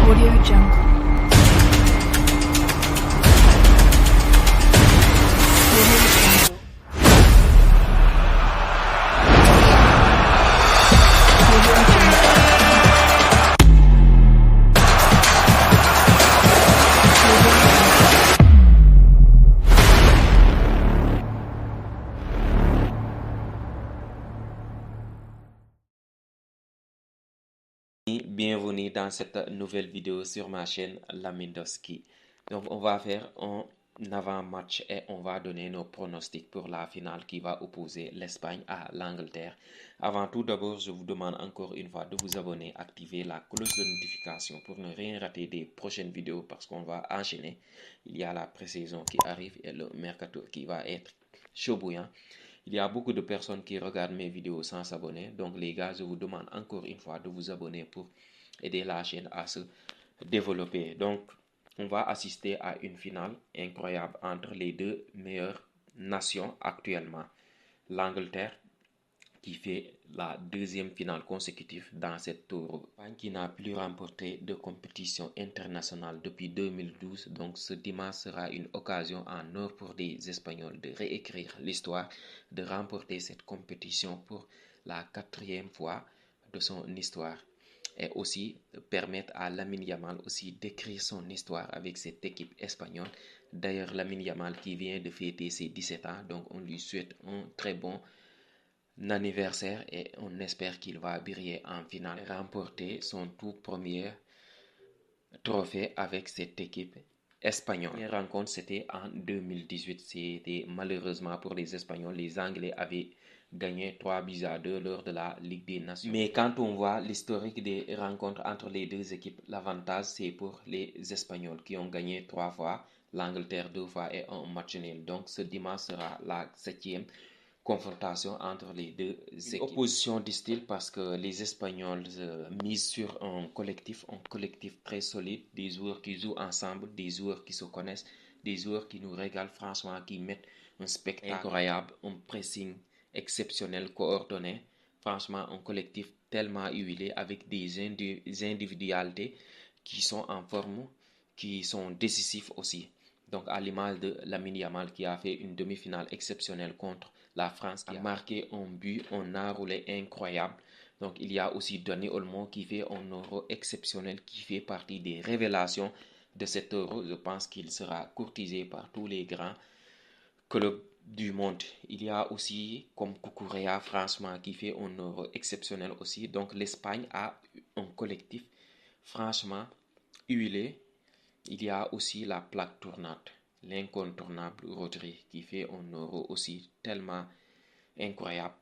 Audio Jungle. Audio Jungle. Audio Jungle. Bienvenue dans cette nouvelle vidéo sur ma chaîne Lamindoski. Donc on va faire un avant-match et on va donner nos pronostics pour la finale qui va opposer l'Espagne à l'Angleterre. Avant tout d'abord, je vous demande encore une fois de vous abonner, activer la cloche de notification pour ne rien rater des prochaines vidéos parce qu'on va enchaîner. Il y a la pré-saison qui arrive et le mercato qui va être chaud bouillant. Il y a beaucoup de personnes qui regardent mes vidéos sans s'abonner. Donc les gars, je vous demande encore une fois de vous abonner pour aider la chaîne à se développer. Donc on va assister à une finale incroyable entre les deux meilleures nations actuellement. L'Angleterre qui fait la deuxième finale consécutive dans cette tour. L'Espagne qui n'a plus remporté de compétition internationale depuis 2012. Donc ce dimanche sera une occasion en or pour les Espagnols de réécrire l'histoire, de remporter cette compétition pour la 4e fois de son histoire. Et aussi permettre à Lamine Yamal aussi d'écrire son histoire avec cette équipe espagnole. D'ailleurs, Lamine Yamal qui vient de fêter ses 17 ans, donc on lui souhaite un très bon anniversaire et on espère qu'il va briller en finale, remporter son tout premier trophée avec cette équipe espagnole. La première rencontre, c'était en 2018. C'était malheureusement pour les Espagnols. Les Anglais avaient gagné 3-2 lors de la Ligue des Nations. Mais quand on voit l'historique des rencontres entre les deux équipes, l'avantage c'est pour les Espagnols qui ont gagné 3 fois, l'Angleterre 2 fois et un match nul. Donc ce dimanche sera la 7e confrontation entre les deux équipes. Opposition du style parce que les Espagnols misent sur un collectif très solide, des joueurs qui jouent ensemble, des joueurs qui se connaissent, des joueurs qui nous régalent franchement, qui mettent un spectacle incroyable, un pressing exceptionnel, coordonné. Franchement, un collectif tellement huilé avec des individualités qui sont en forme, qui sont décisifs aussi. Donc à l'image de Lamine Yamal qui a fait une demi-finale exceptionnelle contre la France, qui a marqué un but, un enroulé incroyable. Donc il y a aussi Dani Olmo qui fait un euro exceptionnel, qui fait partie des révélations de cet euro. Je pense qu'il sera courtisé par tous les grands clubs du monde. Il y a aussi comme Cucurella, franchement, qui fait un euro exceptionnel aussi. Donc l'Espagne a un collectif franchement huilé. Il y a aussi la plaque tournante, l'incontournable Rodri qui fait un euro aussi tellement incroyable.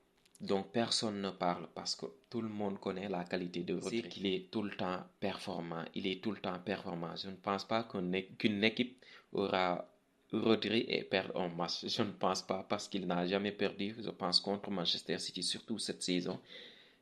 Donc personne ne parle parce que tout le monde connaît la qualité de Rodri. C'est qu'il est tout le temps performant. Il est tout le temps performant. Je ne pense pas qu'une équipe aura Rodri et perdre un match. Je ne pense pas parce qu'il n'a jamais perdu, je pense, contre Manchester City, surtout cette saison.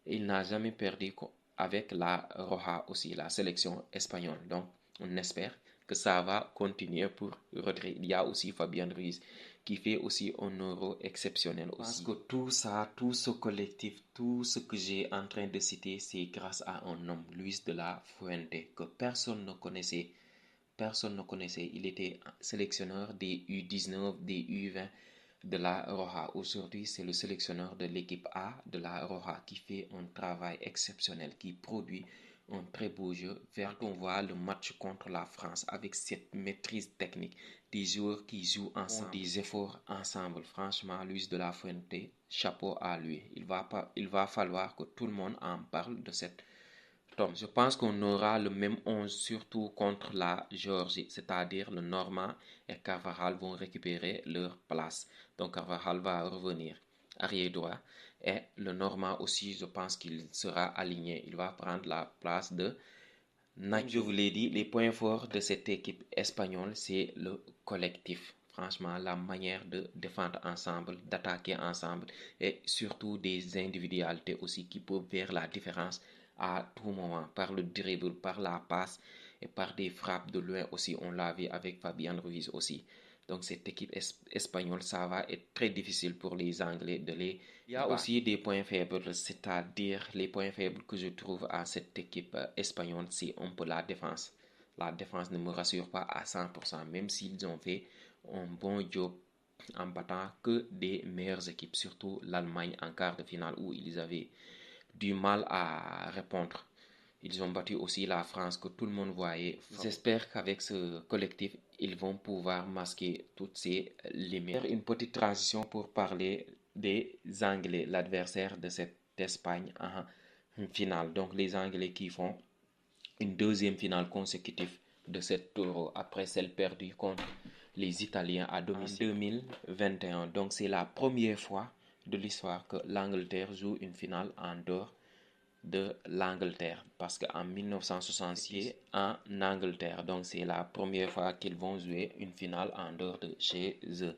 Il n'a jamais perdu avec la Roja aussi, la sélection espagnole. Donc on espère que ça va continuer pour Rodri. Il y a aussi Fabian Ruiz qui fait aussi un euro exceptionnel aussi. Parce que tout ça, tout ce collectif, tout ce que j'ai en train de citer, c'est grâce à un homme, Luis de la Fuente, que personne ne connaissait. Personne ne connaissait. Il était sélectionneur des U19, des U20 de la Roja. Aujourd'hui, c'est le sélectionneur de l'équipe A de la Roja qui fait un travail exceptionnel, qui produit un très beau jeu. Quand on voit le match contre la France avec cette maîtrise technique, des joueurs qui jouent ensemble, des efforts ensemble. Franchement, Luis de la Fuente, chapeau à lui. Il va falloir que tout le monde en parle de cette homme. Je pense qu'on aura le même 11 surtout contre la Géorgie, c'est-à-dire le Normand et Carvajal vont récupérer leur place. Donc Carvajal va revenir arrière droit et le Normand aussi, je pense qu'il sera aligné. Il va prendre la place de Nacho. Je vous l'ai dit, les points forts de cette équipe espagnole, c'est le collectif. Franchement, la manière de défendre ensemble, d'attaquer ensemble et surtout des individualités aussi qui peuvent faire la différence à tout moment, par le dribble, par la passe et par des frappes de loin aussi. On l'a vu avec Fabian Ruiz aussi. Donc cette équipe espagnole, ça va être très difficile pour les Anglais de les... Il y a aussi des points faibles, c'est-à-dire les points faibles que je trouve à cette équipe espagnole, c'est un peu la défense. La défense ne me rassure pas à 100%, même s'ils ont fait un bon job en battant que des meilleures équipes, surtout l'Allemagne en quart de finale où ils avaient du mal à répondre. Ils ont battu aussi la France que tout le monde voyait. J'espère qu'avec ce collectif, ils vont pouvoir masquer toutes ces limites. Une petite transition pour parler des Anglais, l'adversaire de cette Espagne en finale. Donc les Anglais qui font une deuxième finale consécutive de cette Euro après celle perdue contre les Italiens à domicile en 2021. Donc c'est la première fois de l'histoire que l'Angleterre joue une finale en dehors de l'Angleterre, parce qu'en 1966 en Angleterre, donc c'est la première fois qu'ils vont jouer une finale en dehors de chez eux.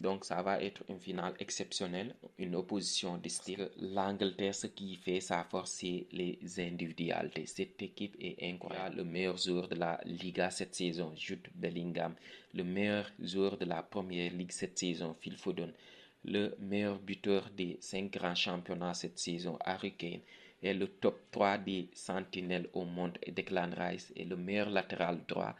Donc ça va être une finale exceptionnelle, une opposition de style. L'Angleterre, ce qui fait sa force, c'est les individualités. Cette équipe est incroyable. Le meilleur joueur de la Liga cette saison, Jude Bellingham. Le meilleur joueur de la Première Ligue cette saison, Phil Foden. Le meilleur buteur des 5 grands championnats cette saison, Harry Kane. Et le top 3 des sentinelles au monde, Declan Rice, est le meilleur latéral droit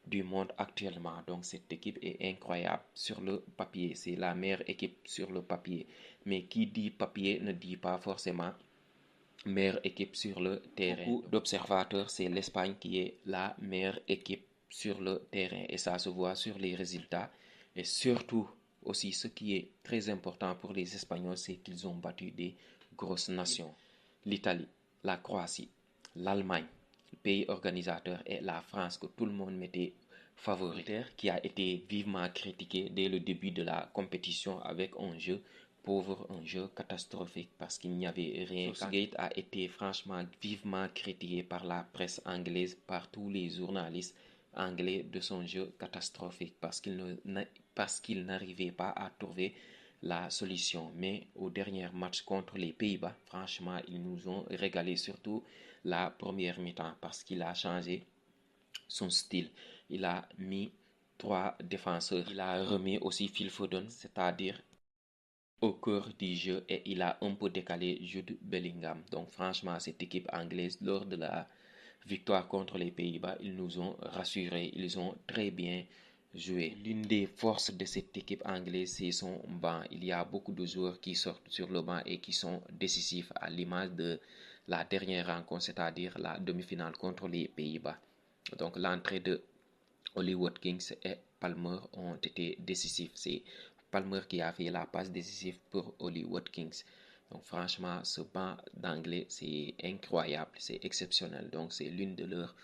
du monde actuellement. Donc cette équipe est incroyable sur le papier. C'est la meilleure équipe sur le papier. Mais qui dit papier ne dit pas forcément meilleure équipe sur le terrain. Beaucoup d'observateurs, c'est l'Espagne qui est la meilleure équipe sur le terrain. Et ça se voit sur les résultats. Et surtout, aussi, ce qui est très important pour les Espagnols, c'est qu'ils ont battu des grosses nations. L'Italie, la Croatie, l'Allemagne, le pays organisateur, et la France que tout le monde mettait favori, qui a été vivement critiqué dès le début de la compétition avec un jeu pauvre, un jeu catastrophique parce qu'il n'y avait rien. Southgate a été franchement vivement critiqué par la presse anglaise, par tous les journalistes anglais de son jeu catastrophique parce qu'il n'arrivait pas à trouver la solution. Mais au dernier match contre les Pays-Bas, franchement, ils nous ont régalé, surtout la première mi-temps, parce qu'il a changé son style. Il a mis 3 défenseurs. Il a remis aussi Phil Foden, c'est-à-dire au cœur du jeu, et il a un peu décalé Jude Bellingham. Donc franchement, cette équipe anglaise, lors de la victoire contre les Pays-Bas, ils nous ont rassurés. Ils ont très bien joué. L'une des forces de cette équipe anglaise, c'est son banc. Il y a beaucoup de joueurs qui sortent sur le banc et qui sont décisifs, à l'image de la dernière rencontre, c'est-à-dire la demi-finale contre les Pays-Bas. Donc l'entrée de Ollie Watkins et Palmer ont été décisifs. C'est Palmer qui a fait la passe décisive pour Ollie Watkins. Donc franchement, ce banc d'anglais, c'est incroyable, c'est exceptionnel. Donc c'est l'une de leurs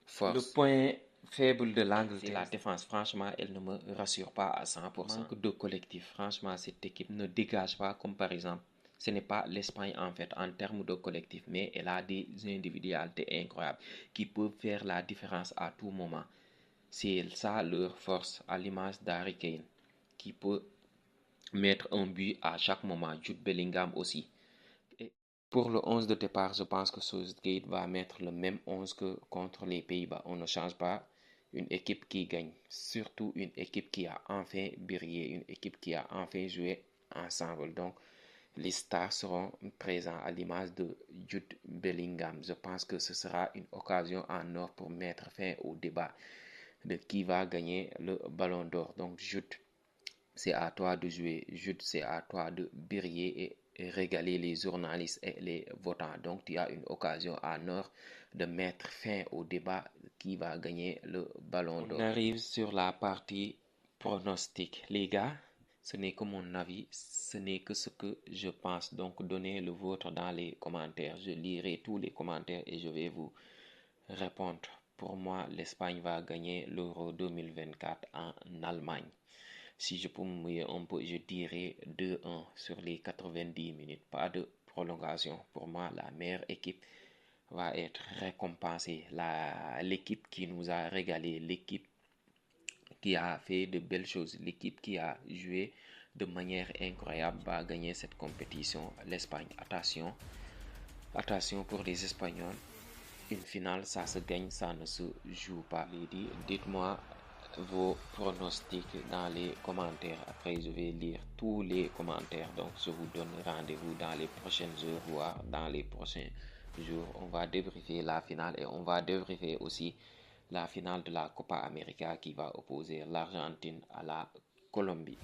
forces. Le point faible de l'Angleterre, c'est la défense. Franchement, elle ne me rassure pas à 100%. Manque de collectif. Franchement, cette équipe ne dégage pas, comme par exemple, ce n'est pas l'Espagne en fait en termes de collectif, mais elle a des individualités incroyables qui peuvent faire la différence à tout moment. C'est ça leur force, à l'image d'Harry Kane, qui peut mettre un but à chaque moment. Jude Bellingham aussi. Et pour le 11 de départ, je pense que Southgate va mettre le même 11 que contre les Pays-Bas. On ne change pas une équipe qui gagne, surtout une équipe qui a enfin brillé, une équipe qui a enfin joué ensemble. Donc les stars seront présents à l'image de Jude Bellingham. Je pense que ce sera une occasion en or pour mettre fin au débat de qui va gagner le ballon d'or. Donc Jude, c'est à toi de jouer. Jude, c'est à toi de briller et régaler les journalistes et les votants. Donc tu as une occasion en or de mettre fin au débat qui va gagner le ballon d'or. On arrive sur la partie pronostic. Les gars, ce n'est que mon avis, ce n'est que ce que je pense. Donc donnez le vôtre dans les commentaires. Je lirai tous les commentaires et je vais vous répondre. Pour moi, l'Espagne va gagner l'Euro 2024 en Allemagne. Si je peux me mouiller un peu, je dirais 2-1 sur les 90 minutes. Pas de prolongation. Pour moi, la meilleure équipe va être récompensée. L'équipe qui nous a régalé, l'équipe qui a fait de belles choses, l'équipe qui a joué de manière incroyable va gagner cette compétition. L'Espagne, attention. Attention pour les Espagnols. Une finale, ça se gagne, ça ne se joue pas. Dites-moi vos pronostics dans les commentaires. Après, je vais lire tous les commentaires. Donc, je vous donne rendez-vous dans les prochaines heures, voire dans les prochains jours. On va débriefer la finale et on va débriefer aussi la finale de la Copa América qui va opposer l'Argentine à la Colombie.